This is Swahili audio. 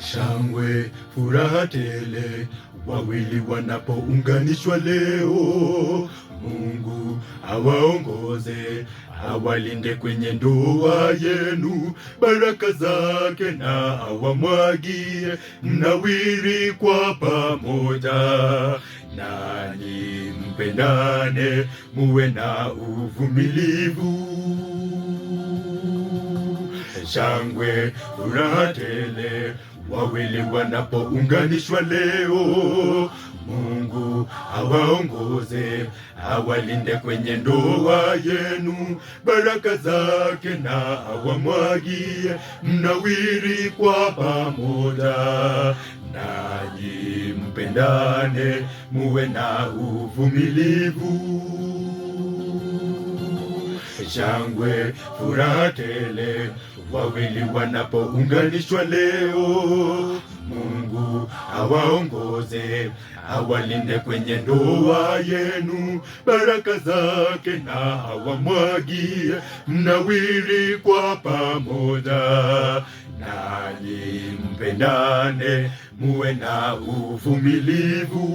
Shangwe, furaha tele, wawili wanapounganishwa leo. Mungu awaongoze, awalinde kwenye ndoa yenu, baraka zake na awamwagie, mnawiri kwa pamoja. Nanyi mpendane, muwe na uvumilivu. Shangwe, furaha tele, wawili wanapounganishwa leo. Mungu awaongoze, awalinde kwenye ndoa yenu, baraka zake na awamwagie, mnawiri kwa pamoja. Nanyi mpendane, muwe na uvumilivu. Shangwe, furaha tele, wawili wanapounganishwa leo. Mungu awaongoze, awalinde kwenye ndoa yenu, baraka zake na awamwagie, mnawiri kwa pamoja. Nanyi mpendane, muwe na uvumilivu.